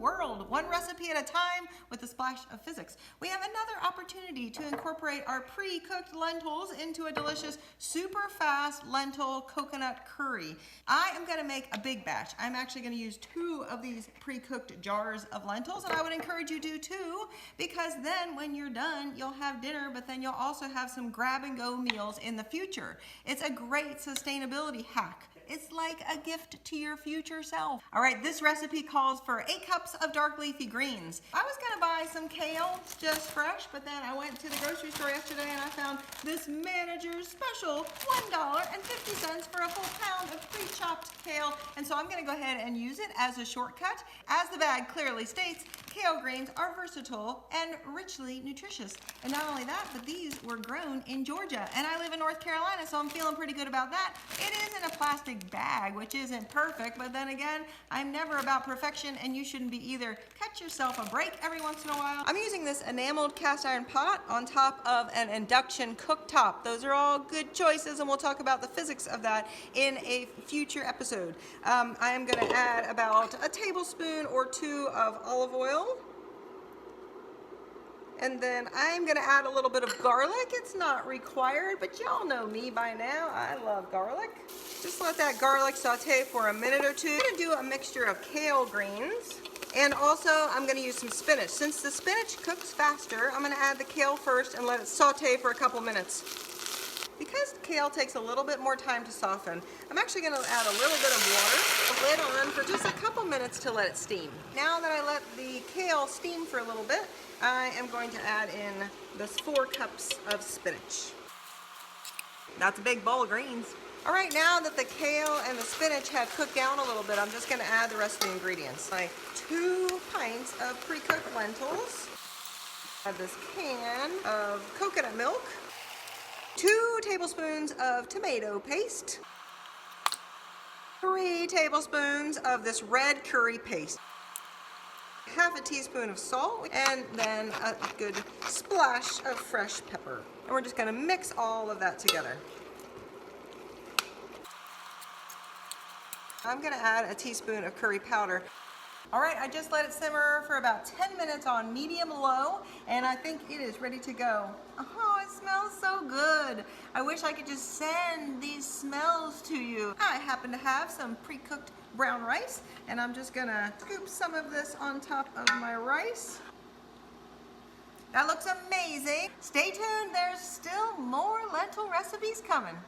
world, one recipe at a time with a splash of physics. We have another opportunity to incorporate our pre-cooked lentils into a delicious, super fast lentil coconut curry. I am gonna make a big batch. I'm actually gonna use 2 of these pre-cooked jars of lentils, and I would encourage you to do too, because then when you're done, you'll have dinner, but then you'll also have some grab and go meals in the future. It's a great sustainability hack. It's like a gift to your future self. All right, this recipe calls for 8 cups of dark leafy greens. I was gonna buy some kale, just fresh, but then I went to the grocery store yesterday and I found this manager's special $1.50 for a whole pound of pre-chopped kale. And so I'm gonna go ahead and use it as a shortcut. As the bag clearly states, kale greens are versatile and richly nutritious. And not only that, but these were grown in Georgia. And I live in North Carolina, so I'm feeling pretty good about that. It is in a plastic bag, which isn't perfect, but then again, I'm never about perfection, and you shouldn't be either. Cut yourself a break every once in a while. I'm using this enameled cast iron pot on top of an induction cooktop. Those are all good choices, and we'll talk about the physics of that in a future episode. I am going to add about a tablespoon or 2 of olive oil. And then I'm gonna add a little bit of garlic. It's not required, but y'all know me by now. I love garlic. Just let that garlic saute for a minute or 2. I'm gonna do a mixture of kale greens. And also I'm gonna use some spinach. Since the spinach cooks faster, I'm gonna add the kale first and let it saute for a couple minutes. Because kale takes a little bit more time to soften, I'm actually gonna add a little bit of water, lid on for just a couple minutes to let it steam. Now that I let the kale steam for a little bit, I am going to add in this 4 cups of spinach. That's a big bowl of greens. All right, now that the kale and the spinach have cooked down a little bit, I'm just gonna add the rest of the ingredients. My 2 pints of pre-cooked lentils. Add this can of coconut milk. 2 tablespoons of tomato paste. 3 tablespoons of this red curry paste. Half a teaspoon of salt, and then a good splash of fresh pepper. And we're just gonna mix all of that together. I'm gonna add a teaspoon of curry powder. All right, I just let it simmer for about 10 minutes on medium-low, and I think it is ready to go. Oh, it smells so good. I wish I could just send these smells to you. I happen to have some pre-cooked brown rice, and I'm just gonna scoop some of this on top of my rice. That looks amazing. Stay tuned, there's still more lentil recipes coming.